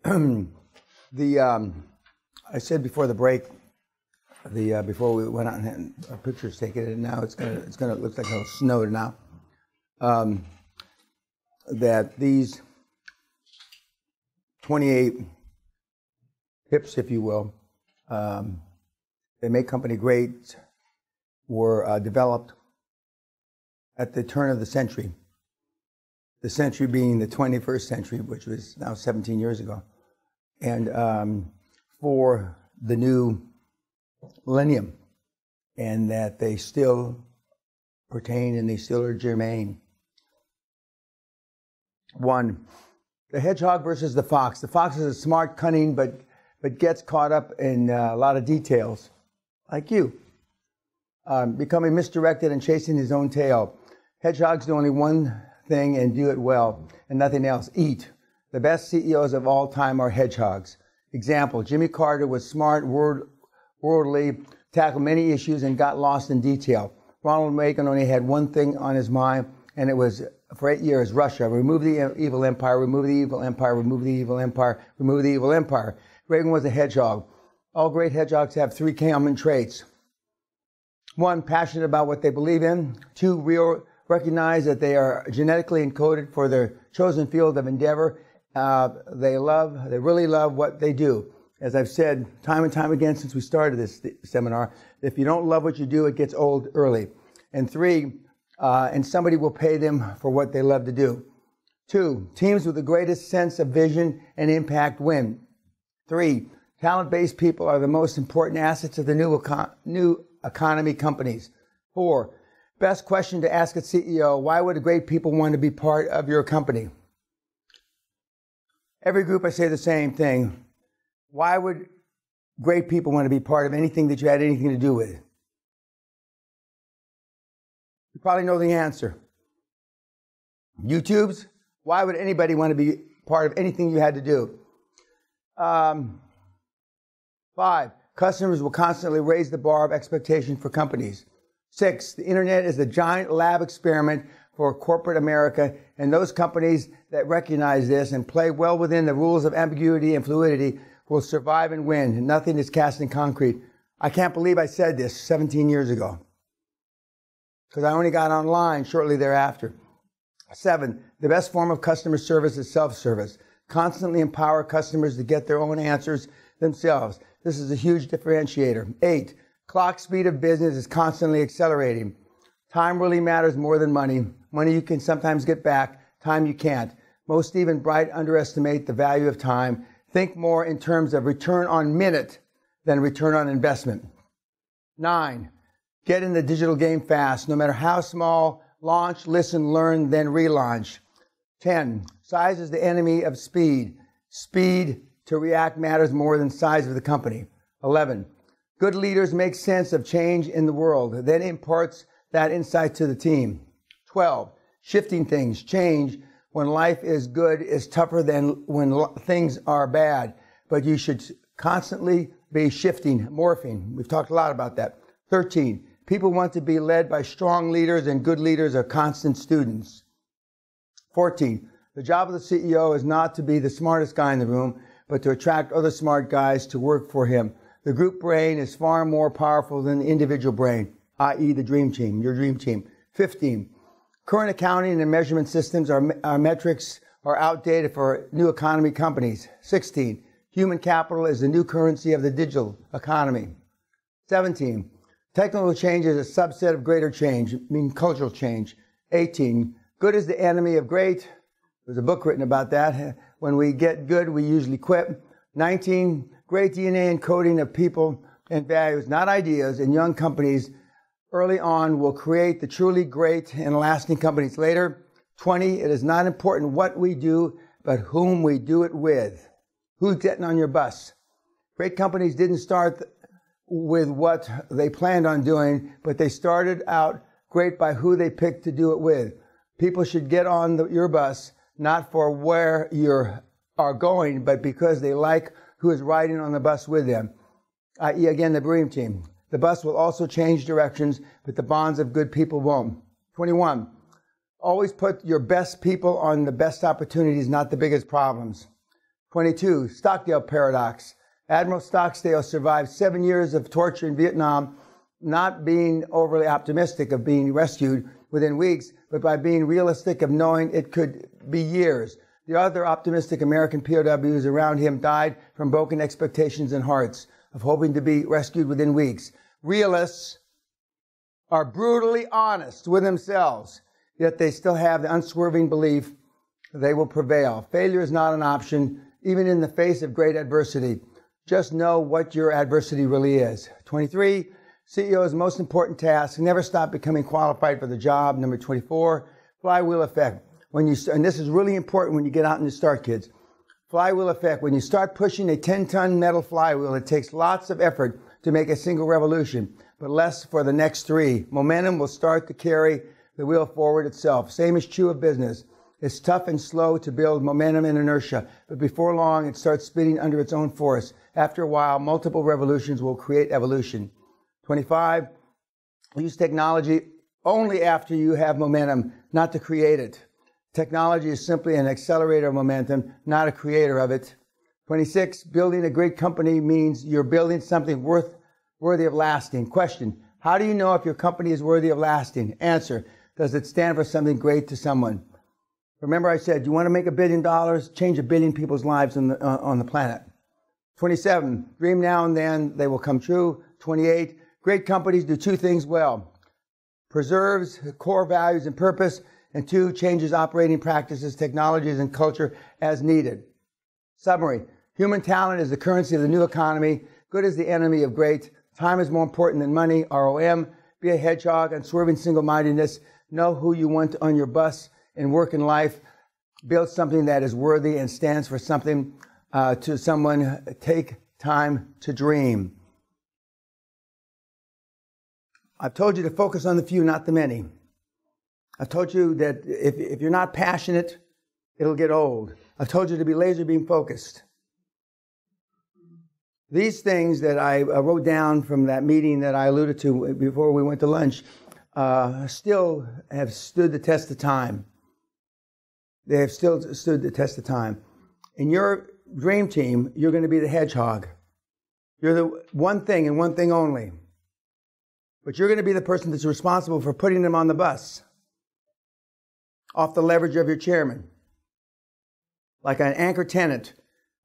I said before the break, before we went out and had our pictures taken, and now it's gonna look like it'll snow now. That these 28 hips, if you will, they make company great, were developed at the turn of the century. The century being the 21st century, which was now 17 years ago. And for the new millennium, and that they still pertain and they still are germane. One, the hedgehog versus the fox. The fox is smart, cunning, but gets caught up in a lot of details, like you. Becoming misdirected and chasing his own tail. Hedgehogs do only one thing and do it well, and nothing else: eat. The best CEOs of all time are hedgehogs. Example, Jimmy Carter was smart, worldly, tackled many issues, and got lost in detail. Ronald Reagan only had one thing on his mind, and it was, for 8 years, Russia. Remove the evil empire, remove the evil empire, remove the evil empire, remove the evil empire. Reagan was a hedgehog. All great hedgehogs have three common traits. One, passionate about what they believe in. Two, recognize that they are genetically encoded for their chosen field of endeavor. They really love what they do. As I've said time and time again since we started this seminar, if you don't love what you do, it gets old early. And three, and somebody will pay them for what they love to do. Two, teams with the greatest sense of vision and impact win. Three, talent-based people are the most important assets of the new economy companies. Four, best question to ask a CEO: why would great people want to be part of your company? Every group I say the same thing. Why would great people want to be part of anything that you had anything to do with? You probably know the answer. YouTubes, why would anybody want to be part of anything you had to do? 5, customers will constantly raise the bar of expectation for companies. 6, the internet is a giant lab experiment for corporate America, and those companies that recognize this and play well within the rules of ambiguity and fluidity will survive and win. Nothing is cast in concrete. I can't believe I said this 17 years ago, because I only got online shortly thereafter. 7, the best form of customer service is self-service. Constantly empower customers to get their own answers themselves. This is a huge differentiator. 8, clock speed of business is constantly accelerating. Time really matters more than money. Money you can sometimes get back, time you can't. Most even bright underestimate the value of time. Think more in terms of return on minute than return on investment. 9, get in the digital game fast, no matter how small. Launch, listen, learn, then relaunch. 10, size is the enemy of speed. Speed to react matters more than size of the company. 11, good leaders make sense of change in the world, then imparts that insight to the team. 12, shifting things. Change when life is good is tougher than when things are bad, but you should constantly be shifting, morphing. We've talked a lot about that. 13, people want to be led by strong leaders, and good leaders are constant students. 14, the job of the CEO is not to be the smartest guy in the room, but to attract other smart guys to work for him. The group brain is far more powerful than the individual brain, i.e. the dream team, your dream team. 15, current accounting and measurement systems, our metrics are outdated for new economy companies. 16, human capital is the new currency of the digital economy. 17, technical change is a subset of greater change, meaning cultural change. 18, good is the enemy of great. There's a book written about that. When we get good, we usually quit. 19, great DNA encoding of people and values, not ideas, in young companies early on will create the truly great and lasting companies later. 20, it is not important what we do, but whom we do it with. Who's getting on your bus? Great companies didn't start with what they planned on doing, but they started out great by who they picked to do it with. People should get on your bus, not for where you are going, but because they like who is riding on the bus with them, i.e. again, the dream team. The bus will also change directions, but the bonds of good people won't. 21, always put your best people on the best opportunities, not the biggest problems. 22, Stockdale paradox. Admiral Stockdale survived 7 years of torture in Vietnam, not being overly optimistic of being rescued within weeks, but by being realistic of knowing it could be years. The other optimistic American POWs around him died from broken expectations and hearts of hoping to be rescued within weeks. Realists are brutally honest with themselves, yet they still have the unswerving belief they will prevail. Failure is not an option, even in the face of great adversity. Just know what your adversity really is. 23, CEO's most important task, never stop becoming qualified for the job. Number 24, flywheel effect. And this is really important when you get out and you start, kids. Flywheel effect. When you start pushing a 10-ton metal flywheel, it takes lots of effort to make a single revolution, but less for the next 3. Momentum will start to carry the wheel forward itself. Same is true of business. It's tough and slow to build momentum and inertia, but before long, it starts spinning under its own force. After a while, multiple revolutions will create evolution. 25, use technology only after you have momentum, not to create it. Technology is simply an accelerator of momentum, not a creator of it. 26, building a great company means you're building something worthy of lasting. Question, how do you know if your company is worthy of lasting? Answer, does it stand for something great to someone? Remember I said, you want to make $1 billion, change 1 billion people's lives on the planet. 27, dream now and then, they will come true. 28, great companies do 2 things well. Preserves core values and purpose, and 2, changes operating practices, technologies, and culture as needed. Summary, human talent is the currency of the new economy. Good is the enemy of great. Time is more important than money, ROM. Be a hedgehog, unswerving single-mindedness. Know who you want on your bus in work and life. Build something that is worthy and stands for something to someone. Take time to dream. I've told you to focus on the few, not the many. I've told you that if you're not passionate, it'll get old. I've told you to be laser beam focused. These things that I wrote down from that meeting that I alluded to before we went to lunch still have stood the test of time. They have still stood the test of time. In your dream team, you're going to be the hedgehog. You're the one thing and one thing only. But you're going to be the person that's responsible for putting them on the bus off the leverage of your chairman. Like an anchor tenant,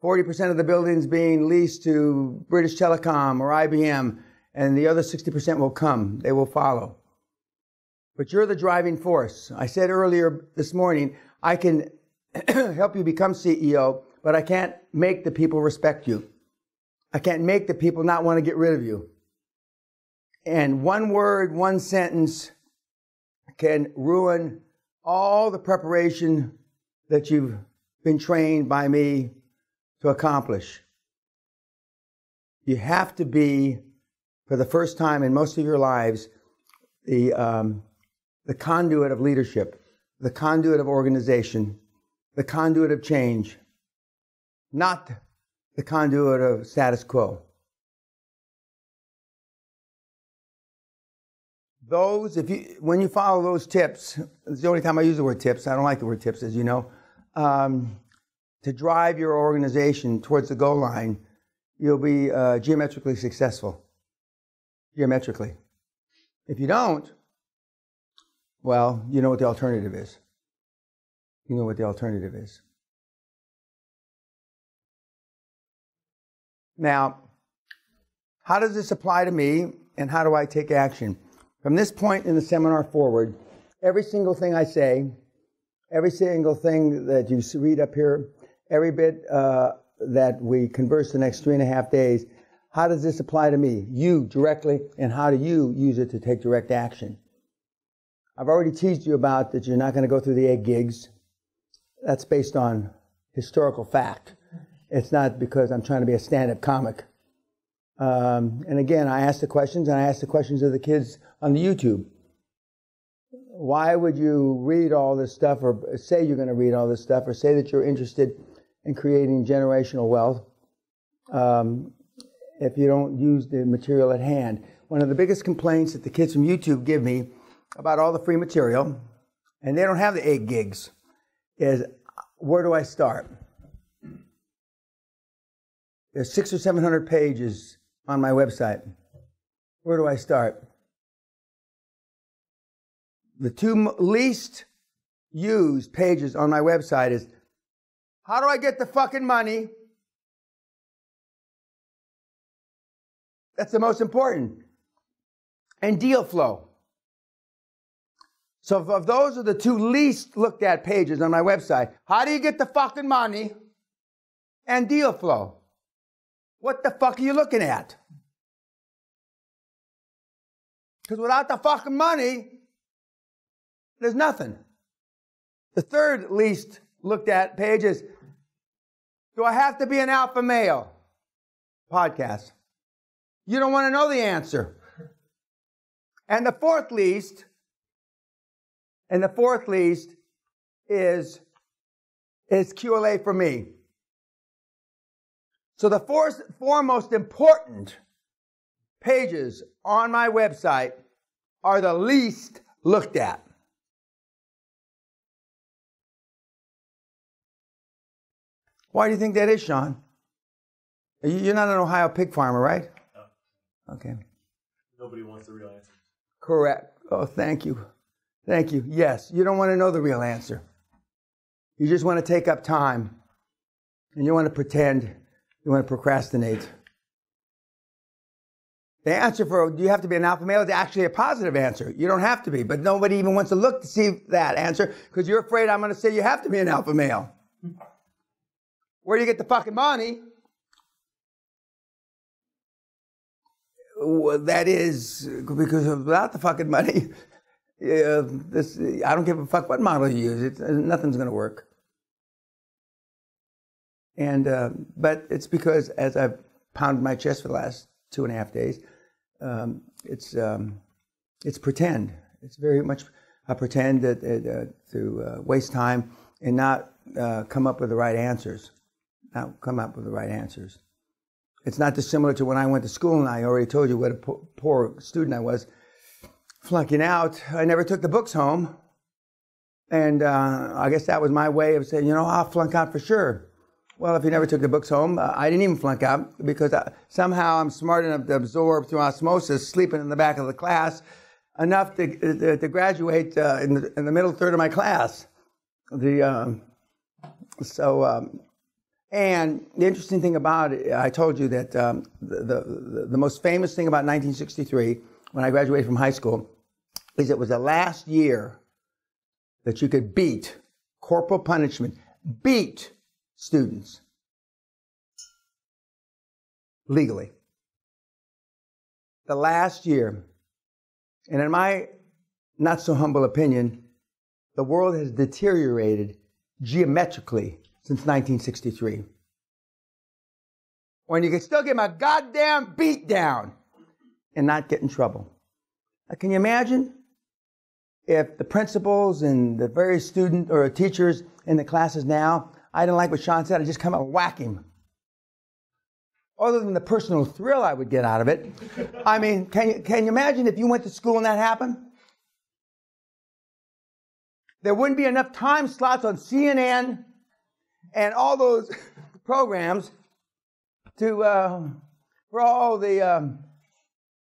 40% of the buildings being leased to British Telecom or IBM, and the other 60% will come. They will follow. But you're the driving force. I said earlier this morning, I can help you become CEO, but I can't make the people respect you. I can't make the people not want to get rid of you. And one word, one sentence can ruin all the preparation that you've been trained by me to accomplish. You have to be, for the first time in most of your lives, the conduit of leadership, the conduit of organization, the conduit of change, not the conduit of status quo. When you follow those tips, it's the only time I use the word tips. I don't like the word tips, as you know. To drive your organization towards the goal line, you'll be geometrically successful. Geometrically. If you don't, well, you know what the alternative is. You know what the alternative is. Now, how does this apply to me, and how do I take action? From this point in the seminar forward, every single thing I say, every single thing that you read up here, every bit that we converse the next 3.5 days, how does this apply to me, you directly, and how do you use it to take direct action? I've already teased you about that you're not going to go through the 8 gigs. That's based on historical fact. It's not because I'm trying to be a stand-up comic. And again, I ask the questions, and I ask the questions of the kids on the YouTube. Why would you read all this stuff, or say you're going to read all this stuff, or say that you're interested in creating generational wealth if you don't use the material at hand? One of the biggest complaints that the kids from YouTube give me about all the free material, and they don't have the 8 gigs, is where do I start? There's 600 or 700 pages on my website. Where do I start? The two least used pages on my website is, how do I get the fucking money? That's the most important. And deal flow. So if those are the two least looked at pages on my website. How do you get the fucking money? And deal flow. What the fuck are you looking at? Because without the fucking money, there's nothing. The third least looked at page is, do I have to be an alpha male? Podcast. You don't want to know the answer. And the fourth least is QLA for me. So the four most important pages on my website are the least looked at. Why do you think that is, Sean? You're not an Ohio pig farmer, right? No. Okay. Nobody wants the real answer. Correct. Oh, thank you. Thank you. Yes, you don't want to know the real answer. You just want to take up time. And you want to pretend. You want to procrastinate. The answer for, do you have to be an alpha male, is actually a positive answer. You don't have to be, but nobody even wants to look to see that answer because you're afraid I'm going to say you have to be an alpha male. Where do you get the fucking money? Well, that is, because without the fucking money, I don't give a fuck what model you use. Nothing's going to work. And but it's because, as I've pounded my chest for the last 2.5 days, it's pretend. It's very much a pretend to waste time and not come up with the right answers. It's not dissimilar to when I went to school, and I already told you what a poor student I was. Flunking out, I never took the books home. And I guess that was my way of saying, I'll flunk out for sure. Well, if you never took the books home, I didn't even flunk out because somehow I'm smart enough to absorb through osmosis, sleeping in the back of the class, enough to graduate in the middle third of my class. And the interesting thing about it, I told you that the most famous thing about 1963, when I graduated from high school, is it was the last year that you could beat corporal punishment, beat students legally. The last year. And in my not so humble opinion, the world has deteriorated geometrically since 1963. When you can still get my goddamn beat down and not get in trouble. Now, can you imagine if the principals and the various student or teachers in the classes now, I didn't like what Sean said, I'd just come out and whack him. Other than the personal thrill I would get out of it. I mean, can you imagine if you went to school and that happened? There wouldn't be enough time slots on CNN and all those programs for all the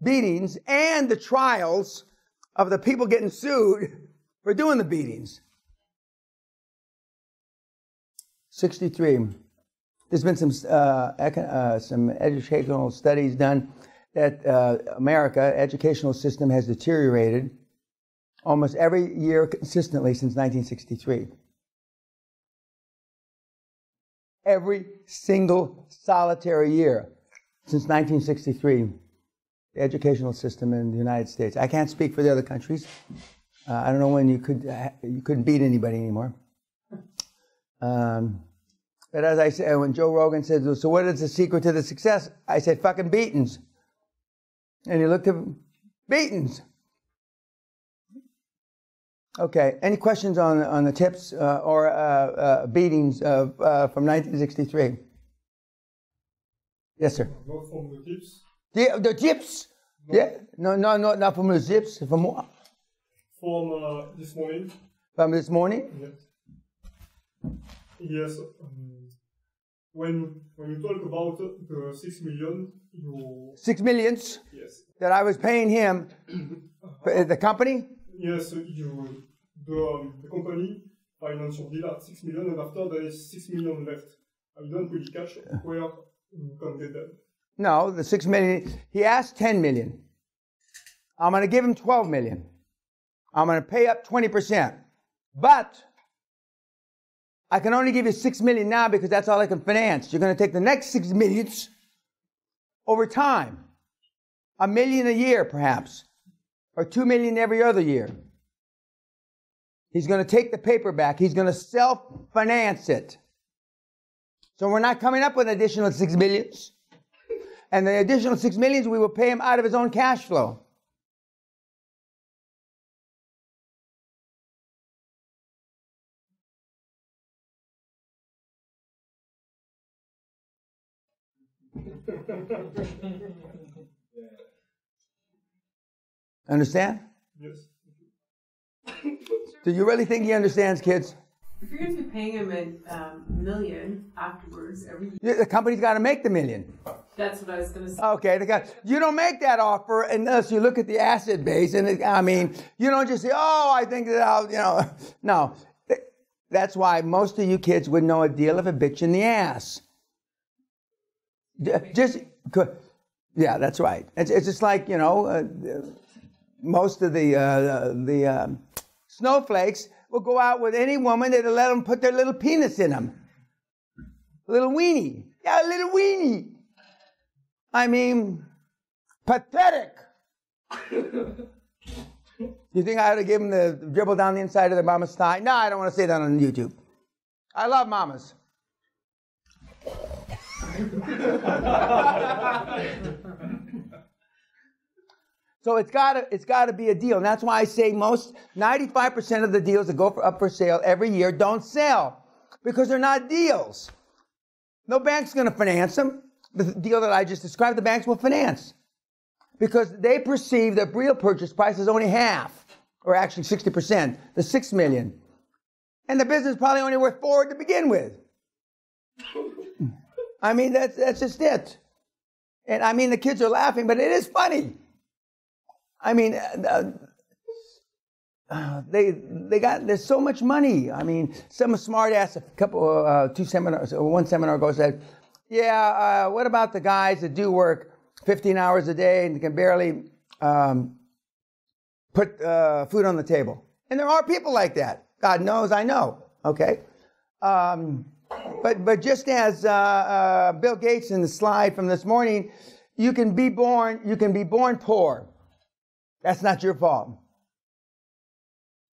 beatings and the trials of the people getting sued for doing the beatings. 63. There's been some educational studies done that America educational system has deteriorated almost every year consistently since 1963. Every single solitary year since 1963, the educational system in the United States. I can't speak for the other countries. I don't know when you couldn't beat anybody anymore. But as I said, when Joe Rogan said, so what is the secret to the success? I said, fucking beatings. And he looked at beatings. Okay, any questions on the tips or beatings from 1963? Yes, sir. Not from the tips? The tips? No. Yeah. No, not from the tips. From what? From this morning. From this morning? Yes. Yes. when you talk about the 6 million, you 6 millions yes that I was paying him, the company? yes the company finance your deal at 6 million, and after there is 6 million left. I don't really catch where you can get that. No, the 6 million. He asked 10 million. I'm going to give him 12 million. I'm going to pay up 20%. But I can only give you 6 million now because that's all I can finance. You're going to take the next 6 millions over time. $1 million a year, perhaps. Or 2 million every other year. He's going to take the paper back. He's going to self-finance it. So we're not coming up with an additional 6 millions. And the additional 6 millions, we will pay him out of his own cash flow. Understand? Yes. Do you really think he understands, kids? If you're going to be paying him a million afterwards every year, The company's got to make the million. that's what I was going to say. Okay, you don't make that offer unless you look at the asset base, and you don't just say, "Oh, I think that I'll," No, that's why most of you kids would know a deal of a bitch in the ass. Yeah, that's right. It's just like most of the snowflakes will go out with any woman that'll let them put their little penis in them. A little weenie. Yeah, a little weenie. I mean, pathetic. You think I ought to give him the dribble down the inside of their mama's thigh? No, I don't want to say that on YouTube. I love mamas. So it's got to be a deal. And that's why I say 95% of the deals that go up for sale every year don't sell because they're not deals. No bank's going to finance them. The deal that I just described, the banks will finance because they perceive that real purchase price is only half, or actually 60%, the 6 million. And the business is probably only worth 4 to begin with. I mean, that's just it. And I mean, the kids are laughing, but it is funny. I mean, there's so much money. I mean, some smart ass one seminar ago said, yeah, what about the guys that do work 15 hours a day and can barely put food on the table? And there are people like that. God knows I know, okay? But just as Bill Gates in the slide from this morning, you can be born poor. That's not your fault.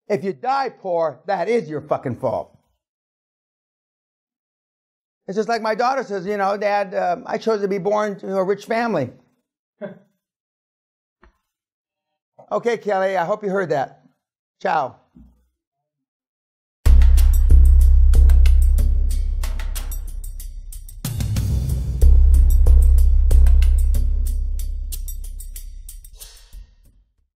If you die poor, that is your fucking fault. It's just like my daughter says, Dad, I chose to be born to a rich family. Okay, Kelly, I hope you heard that. Ciao.